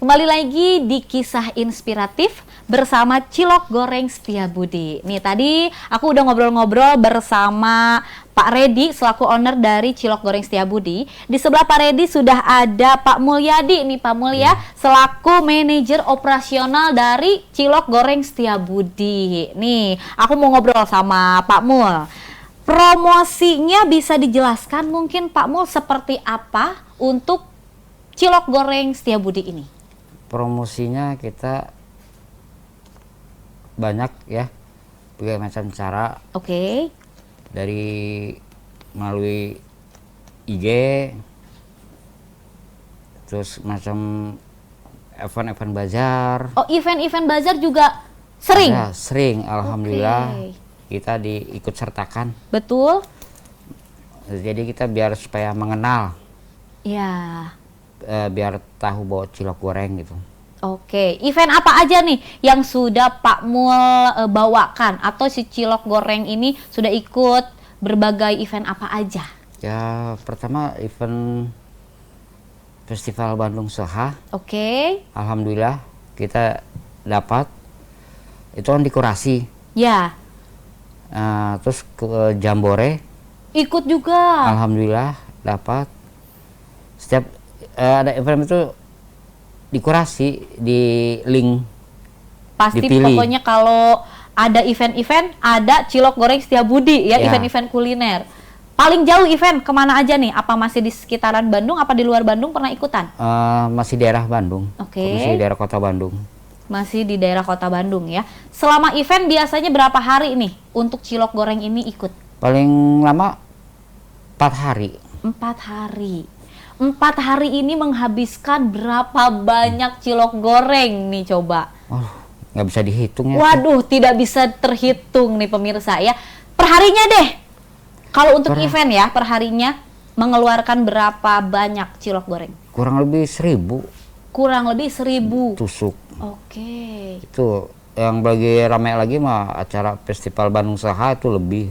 Kembali lagi di Kisah Inspiratif bersama Cilok Goreng Setiabudi. Nih tadi aku udah ngobrol-ngobrol bersama Pak Redi selaku owner dari Cilok Goreng Setiabudi. Di sebelah Pak Redi sudah ada Pak Mulyadi nih, Pak Mulya selaku manajer operasional dari Cilok Goreng Setiabudi. Nih, aku mau ngobrol sama Pak Mul. Promosinya bisa dijelaskan mungkin Pak Mul seperti apa untuk Cilok Goreng Setiabudi ini? Promosinya kita banyak ya, berbagai macam cara. Oke. Dari melalui IG, terus macam event-event bazar. Oh, event-event bazar juga sering? Ada, sering, alhamdulillah. Oke. Kita diikut sertakan. Betul? Jadi kita biar supaya mengenal, Ya. biar tahu bahwa cilok goreng gitu. Oke, event apa aja nih yang sudah Pak Mul bawakan atau si Cilok Goreng ini sudah ikut berbagai event apa aja? Ya, pertama event Festival Bandung Soha. Oke. Alhamdulillah kita dapat. Itu kan dekorasi. Ya. Terus ke Jambore. Ikut juga. Alhamdulillah dapat. Setiap ada event itu dekorasi di link. Pasti dipilih. pokoknya kalau ada event-event ada Cilok Goreng Setiabudi ya, Ya. event-event kuliner. Paling jauh event kemana aja nih? Apa masih di sekitaran Bandung? Apa di luar Bandung pernah ikutan? Masih daerah Bandung. Oke. Masih daerah kota Bandung. Masih di daerah kota Bandung ya. Selama event biasanya berapa hari nih untuk Cilok Goreng ini ikut? Paling lama 4 hari. 4 hari. 4 hari ini menghabiskan berapa banyak cilok goreng nih coba? Oh, nggak bisa dihitung ya. Waduh, tidak bisa terhitung nih pemirsa ya. Perharinya deh. Kalau untuk event ya, perharinya mengeluarkan berapa banyak cilok goreng? Kurang lebih 1000 Kurang lebih 1000 tusuk. Oke. Itu yang lagi ramai lagi mah acara Festival Bandung Soha itu lebih.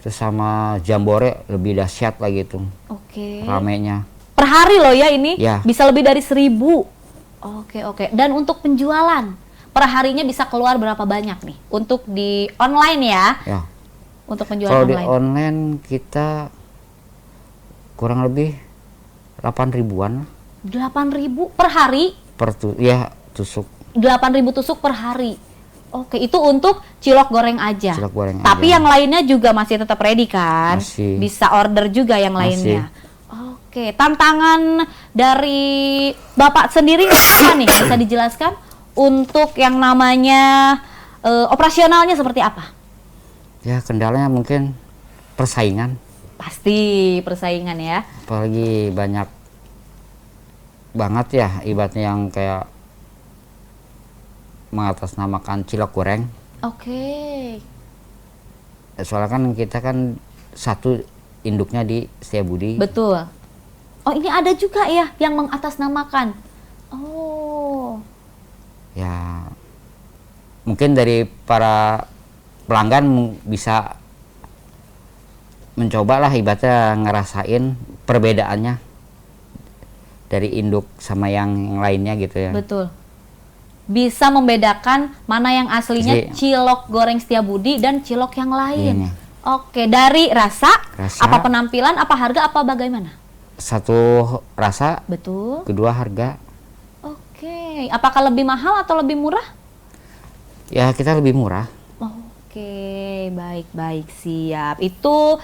Terus sama Jambore lebih dahsyat lagi itu. Oke. Ramainya. Per hari loh ya ini, Ya. bisa lebih dari 1000. Oke. Dan untuk penjualan, per harinya bisa keluar berapa banyak nih? Untuk di online ya? Ya. Untuk penjualan Kalau di online. online kita kurang lebih 8 ribuan 8.000 per hari? tusuk. 8.000 tusuk per hari. Oke, itu untuk cilok goreng aja. Cilok goreng Tapi aja. yang lainnya juga masih tetap ready kan? Masih. Bisa order juga yang lainnya. Oke, tantangan dari Bapak sendiri apa nih? Bisa dijelaskan untuk yang namanya operasionalnya seperti apa? Ya, kendalanya mungkin persaingan. Pasti persaingan ya. Apalagi banyak banget ya ibaratnya yang kayak mengatasnamakan cilok goreng. Oke. Soalnya kan kita kan satu induknya di Setiabudi. Betul. Oh, ini ada juga ya yang mengatasnamakan. Oh. Ya, mungkin dari para pelanggan bisa mencobalah ibaratnya ngerasain perbedaannya dari induk sama yang lainnya gitu ya. Betul. Bisa membedakan mana yang aslinya cilok goreng Setiabudi dan cilok yang lain. Iya. Oke, dari rasa, Rasa. apa penampilan, apa harga, apa bagaimana? Satu rasa, Betul. kedua harga. Oke, apakah lebih mahal atau lebih murah? Ya kita lebih murah. Oke, baik siap. Itu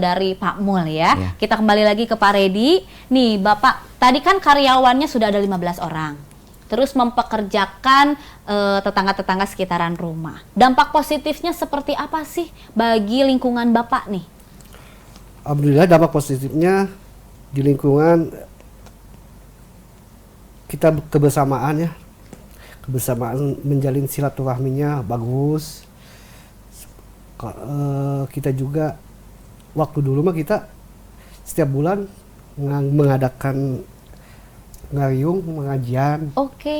dari Pak Mul ya. Ya. Kita kembali lagi ke Pak Redi. Nih Bapak, tadi kan karyawannya sudah ada 15 orang. Terus mempekerjakan tetangga-tetangga sekitaran rumah. Dampak positifnya seperti apa sih bagi lingkungan Bapak nih? Alhamdulillah dampak positifnya di lingkungan kita kebersamaan ya. Kebersamaan menjalin silaturahminya bagus. Kita juga waktu dulu mah kita setiap bulan mengadakan ngariung pengajian. Oke.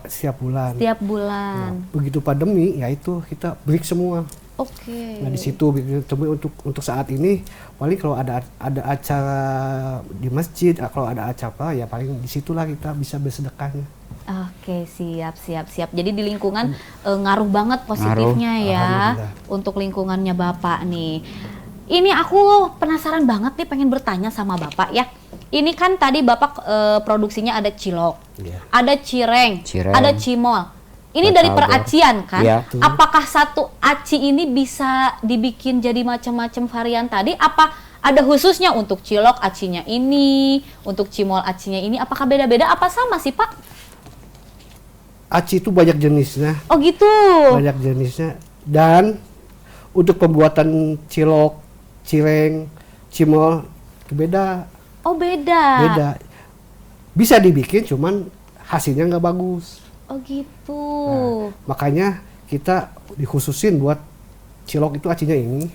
Setiap bulan. Setiap bulan. Nah, begitu pandemi ya itu kita break semua. Oke. Nah di situ temui untuk saat ini paling kalau ada acara di masjid, kalau ada acara ya paling disitulah kita bisa bersedekahnya. Oke, siap. Jadi di lingkungan ngaruh banget positifnya ya untuk lingkungannya Bapak nih. Ini aku penasaran banget nih, pengen bertanya sama Bapak ya. Ini kan tadi Bapak produksinya ada cilok, ada cireng, ada cimol. Ini dari peracian kan? Ya. Apakah satu aci ini bisa dibikin jadi macam-macam varian tadi? Apa ada khususnya untuk cilok acinya ini, untuk cimol acinya ini? Apakah beda-beda? Apa sama sih Pak? Aci itu banyak jenisnya. Oh gitu. Banyak jenisnya. Dan untuk pembuatan cilok, cireng, cimol itu beda. Oh beda. Beda. Bisa dibikin, cuman hasilnya nggak bagus. Oh gitu. Nah, makanya kita dikhususin buat cilok itu acinya ini,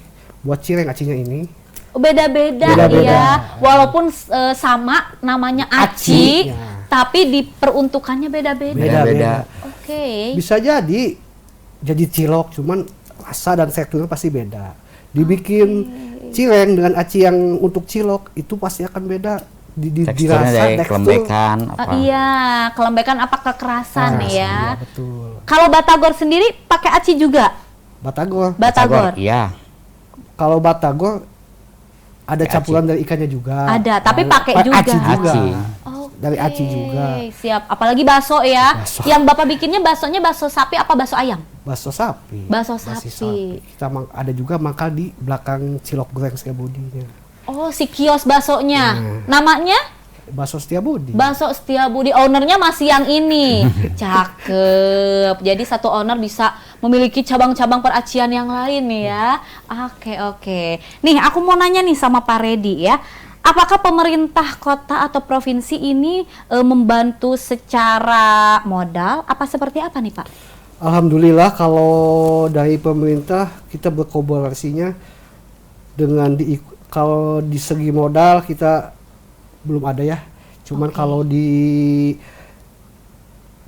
buat cireng acinya ini. Beda-beda ya, walaupun sama namanya aci, ya. Tapi diperuntukannya beda-beda. Beda-beda. Oke. Bisa jadi cilok, cuman rasa dan teksturnya pasti beda. Dibikin cireng dengan aci yang untuk cilok itu pasti akan beda. Teksturnya dari kelembekan apa? Iya, kelembekan apa kekerasan ya. Iya, betul. Kalau batagor sendiri pakai aci juga? Batagor. Iya. Kalau batagor ada campuran dari ikannya juga. Ada, tapi pakai juga. Aci juga. Dari Oke, aci juga. Siap. Apalagi bakso ya. Bakso. Yang Bapak bikinnya baksonya bakso sapi apa bakso ayam? Bakso sapi. Bakso sapi. Kita ada juga mangkal di belakang Cilok Goreng Setiabudi-nya. Oh, si kios baksonya. Namanya? Bakso Setiabudi. Bakso Setiabudi, ownernya masih yang ini. Cakep. Jadi satu owner bisa memiliki cabang-cabang peracian yang lain nih ya. Oke. Nih, aku mau nanya nih sama Pak Redi ya. Apakah pemerintah kota atau provinsi ini membantu secara modal? Apa seperti apa nih Pak? Alhamdulillah kalau dari pemerintah kita berkolaborasinya dengan kalau di segi modal kita belum ada ya. Cuman kalau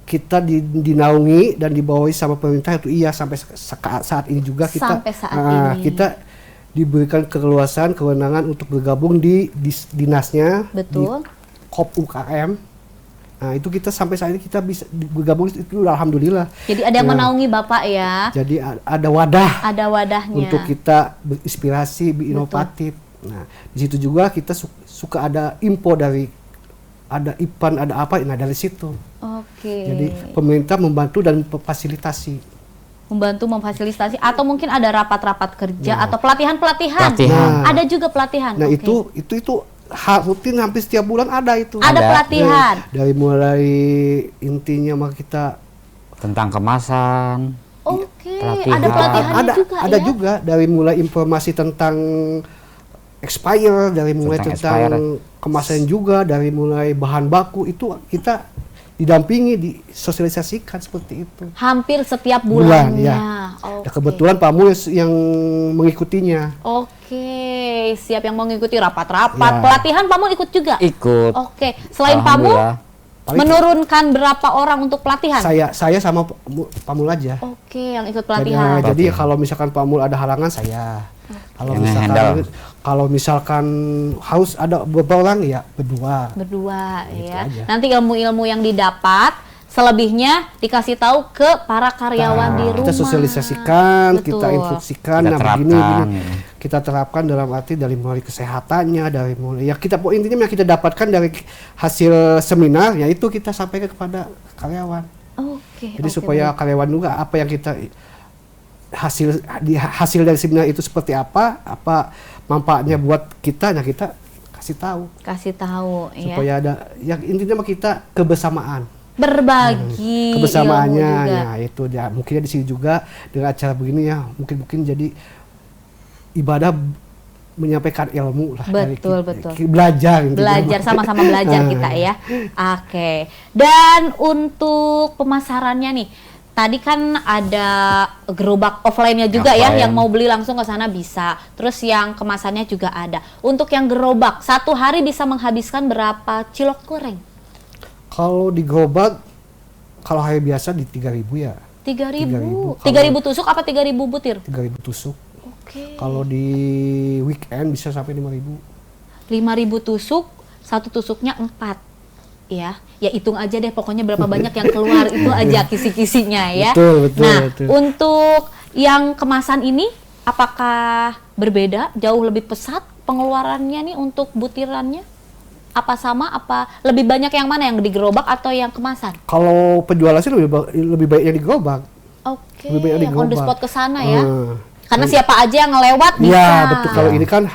kita dinaungi dan dibawahi sama pemerintah itu iya sampai saat ini juga kita kita diberikan kewenangan untuk bergabung di dinasnya. Betul. Di KOP UKM. Nah itu kita sampai saat ini kita bisa bergabung itu alhamdulillah. Jadi ada yang menaungi Bapak ya. Jadi ada wadah. Ada wadahnya. Untuk kita berinspirasi, inovatif. Nah di situ juga kita suka ada info dari ada IPAN, ada apa, nah dari situ. Oke. Jadi pemerintah membantu dan memfasilitasi. Membantu memfasilitasi atau mungkin ada rapat-rapat kerja atau pelatihan-pelatihan. Nah, ada juga pelatihan. Nah itu rutin hampir setiap bulan ada itu. Ada pelatihan. Dari mulai intinya maka kita tentang kemasan. Oke, ada pelatihannya juga ada ya? juga dari mulai informasi tentang expire, dari mulai tentang kemasan juga, dari mulai bahan baku itu kita didampingi, disosialisasikan seperti itu. Hampir setiap bulannya. Ya. Kebetulan Pak Mul yang mengikutinya. Oke, siap yang mengikuti rapat-rapat. Pelatihan Pak Mul ikut juga? Ikut. Oke, selain Pak Mul, menurunkan berapa orang untuk pelatihan? Saya sama Pak Mul aja. Oke, yang ikut pelatihan. Jadi kalau misalkan Pak Mul ada halangan saya. Kalau misalkan harus ada beberapa orang ya berdua gitu ya. aja. Nanti ilmu-ilmu yang didapat selebihnya dikasih tahu ke para karyawan di rumah. Kita sosialisasikan, Betul. kita instruksikan, begini kita terapkan dalam arti dari mulai kesehatannya, dari mulai ya kita intinya yang kita dapatkan dari hasil seminar yaitu kita sampaikan kepada karyawan. Jadi supaya karyawan juga apa yang kita hasil dari seminar itu seperti apa manfaatnya buat kita, nah kita kasih tahu supaya ada yang intinya kita kebersamaan, berbagi kebersamaannya juga. Ya itu ya mungkin di sini juga dengan acara begini ya mungkin jadi ibadah menyampaikan ilmu lah. Betul. Belajar sama-sama belajar kita ya. Oke. Dan untuk pemasarannya nih, tadi kan ada gerobak offline-nya juga ya, yang mau beli langsung ke sana bisa. Terus yang kemasannya juga ada. Untuk yang gerobak, satu hari bisa menghabiskan berapa cilok goreng? Kalau di gerobak, kalau hari biasa di 3.000 ya. 3.000. 3.000. 3.000 tusuk apa 3.000 butir? 3.000 tusuk. Oke. Kalau di weekend bisa sampai 5.000. 5.000 tusuk, satu tusuknya 4. Ya hitung aja deh pokoknya berapa banyak yang keluar itu aja kisi-kisinya ya. Betul, nah, betul. untuk yang kemasan ini apakah berbeda, jauh lebih pesat pengeluarannya nih untuk butirannya? Apa sama, apa lebih banyak yang mana, yang di gerobak atau yang kemasan? Kalau penjualan sih lebih baik yang di gerobak. Oke, Lebih banyak di yang on the gerobak. spot ke sana ya. Hmm. Karena siapa aja yang ngelewat bisa. Ya betul, kalau ini kan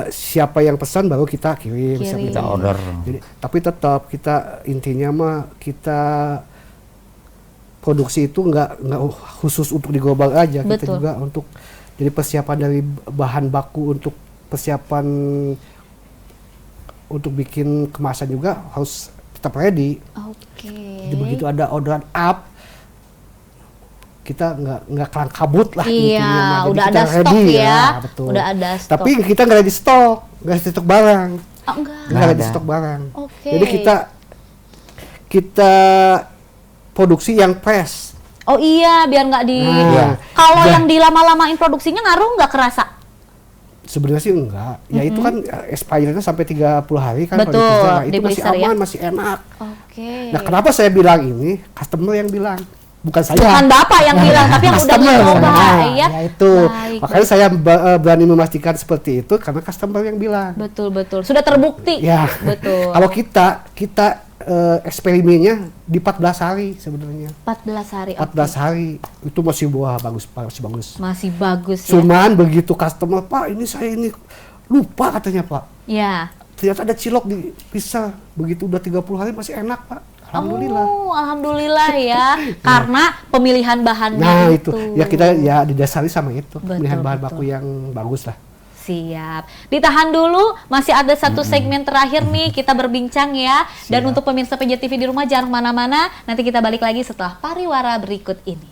siapa yang pesan baru kita kirim. Siapa Kita order. Jadi, tapi tetap kita intinya mah kita produksi itu nggak khusus untuk digobal aja. Kita Betul. juga untuk jadi persiapan dari bahan baku untuk persiapan untuk bikin kemasan juga harus tetap ready. Oke. Jadi begitu ada orderan up, kita nggak kelang kabut lah. Iya, intinya mah. Jadi udah kita ada stok ready, ya. betul. Udah ada stok. Tapi kita nggak ready stok, nggak ready stok barang. Oh, enggak. Nggak ready ada. stok barang. Oke. Jadi kita produksi yang fresh. Oh iya, biar nggak di. Nah, Kalau dan- yang dilama-lamain produksinya ngaruh nggak kerasa? Sebenarnya sih enggak. Ya itu kan expirednya sampai 30 hari kan. kalau Betul, di freezer. Nah, di itu masih freezer ya. aman, masih enak. Oke. Nah, kenapa saya bilang ini? Customer yang bilang, bukan saya. Bukan Bapak yang bilang, tapi yang udah Customer. mencoba Nah, ya. itu. Baik, Makanya saya berani memastikan seperti itu karena customer yang bilang. Betul, betul. Sudah terbukti. Ya. Betul. Kalau kita eksperimennya di 14 hari sebenarnya. 14 hari. 14 hari itu masih bagus, masih bagus. Masih bagus ya. Cuman begitu customer, Pak, ini saya ini lupa katanya, Pak. Ya. Ternyata ada cilok di pisah. Begitu udah 30 hari masih enak, Pak. Alhamdulillah. Oh, alhamdulillah ya. Karena pemilihan bahannya Nah, itu. itu. Ya kita ya didasari sama itu. Betul, Pilihan bahan betul. baku yang bagus lah. Siap. Ditahan dulu, masih ada satu segmen terakhir nih kita berbincang ya. Dan Siap. untuk pemirsa PJTV di rumah jangan kemana-mana. Nanti kita balik lagi setelah pariwara berikut ini.